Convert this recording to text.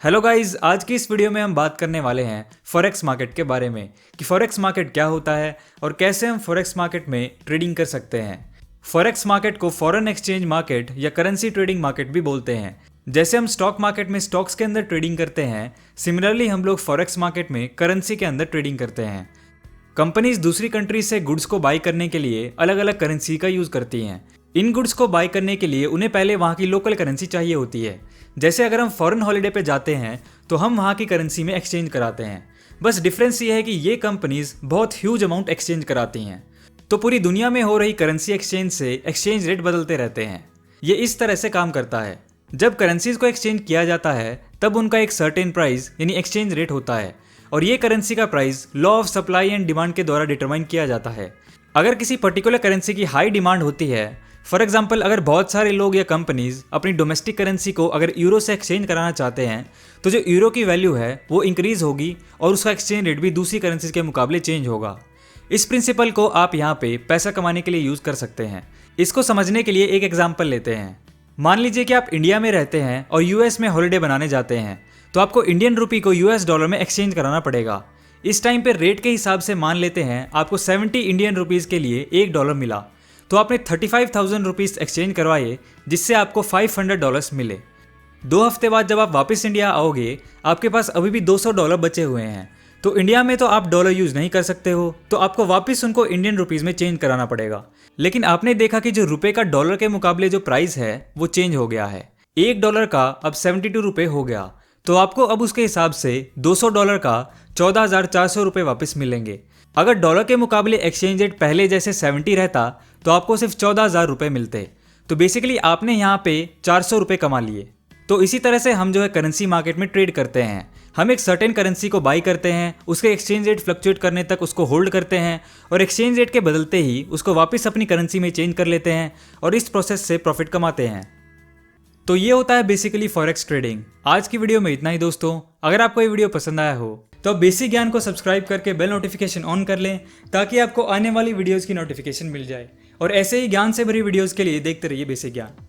Hello guys, आज की इस वीडियो में हम बात करने वाले हैं फॉरेक्स मार्केट के बारे में कि फॉरेक्स मार्केट क्या होता है और कैसे हम फॉरेक्स मार्केट में ट्रेडिंग कर सकते हैं। फॉरेक्स मार्केट को फॉरेन एक्सचेंज मार्केट या करेंसी ट्रेडिंग मार्केट भी बोलते हैं। जैसे हम स्टॉक मार्केट में स्टॉक्स के अंदर ट्रेडिंग करते हैं, सिमिलरली हम लोग फॉरेक्स मार्केट में करेंसी के अंदर ट्रेडिंग करते हैं। कंपनीज दूसरी कंट्री से गुड्स को बाई करने के लिए अलग अलग करेंसी का यूज करती हैं। इन गुड्स को बाई करने के लिए उन्हें पहले वहाँ की लोकल करेंसी चाहिए होती है। जैसे अगर हम फॉरेन हॉलिडे पे जाते हैं तो हम वहाँ की करेंसी में एक्सचेंज कराते हैं। बस डिफरेंस ये है कि ये कंपनीज बहुत ह्यूज अमाउंट एक्सचेंज कराती हैं। तो पूरी दुनिया में हो रही करेंसी एक्सचेंज से एक्सचेंज रेट बदलते रहते हैं। ये इस तरह से काम करता है, जब करेंसीज को एक्सचेंज किया जाता है तब उनका एक सर्टेन प्राइस यानी एक्सचेंज रेट होता है और ये करेंसी का price law of supply and demand के द्वारा डिटरमाइन किया जाता है। अगर किसी पर्टिकुलर करेंसी की हाई डिमांड होती है, फॉर एग्जाम्पल अगर बहुत सारे लोग या कंपनीज अपनी डोमेस्टिक करेंसी को अगर यूरो से एक्सचेंज कराना चाहते हैं तो जो यूरो की वैल्यू है वो इंक्रीज होगी और उसका एक्सचेंज रेट भी दूसरी करेंसीज के मुकाबले चेंज होगा। इस प्रिंसिपल को आप यहाँ पे पैसा कमाने के लिए यूज कर सकते हैं। इसको समझने के लिए एक एग्जाम्पल लेते हैं। मान लीजिए कि आप इंडिया में रहते हैं और यूएस में हॉलिडे बनाने जाते हैं, तो आपको इंडियन रुपी को यूएस डॉलर में एक्सचेंज कराना पड़ेगा। इस टाइम पे रेट के हिसाब से मान लेते हैं आपको 70 इंडियन रुपीज़ के लिए $1 मिला, तो आपने 35,000 रुपीज़ एक्सचेंज करवाए जिससे आपको $500 मिले। 2 हफ्ते बाद जब आप वापस इंडिया आओगे, आपके पास अभी भी $200 बचे हुए हैं। तो इंडिया में तो आप डॉलर यूज़ नहीं कर सकते हो, तो आपको वापस उनको इंडियन रुपीज़ में चेंज कराना पड़ेगा। लेकिन आपने देखा कि जो रुपए का डॉलर के मुकाबले जो प्राइस है वो चेंज हो गया है। $1 का अब 72 रुपये हो गया, तो आपको अब उसके हिसाब से $200 का 14,400 रुपये वापस मिलेंगे। अगर डॉलर के मुकाबले एक्सचेंज रेट पहले जैसे 70 रहता तो आपको सिर्फ 14,000 रुपये मिलते। तो बेसिकली आपने यहाँ पे 400 रुपये कमा लिए। तो इसी तरह से हम जो है करेंसी मार्केट में ट्रेड करते हैं। हम एक सर्टेन करेंसी को बाई करते हैं, उसके एक्सचेंज रेट फ्लक्चुएट करने तक उसको होल्ड करते हैं और एक्सचेंज रेट के बदलते ही उसको वापस अपनी करेंसी में चेंज कर लेते हैं और इस प्रोसेस से प्रॉफिट कमाते हैं। तो ये होता है बेसिकली फॉरेक्स ट्रेडिंग। आज की वीडियो में इतना ही दोस्तों। अगर आपको ये वीडियो पसंद आया हो तो आप बेसिक ज्ञान को सब्सक्राइब करके बेल नोटिफिकेशन ऑन कर लें ताकि आपको आने वाली वीडियोस की नोटिफिकेशन मिल जाए और ऐसे ही ज्ञान से भरी वीडियोस के लिए देखते रहिए बेसिक ज्ञान।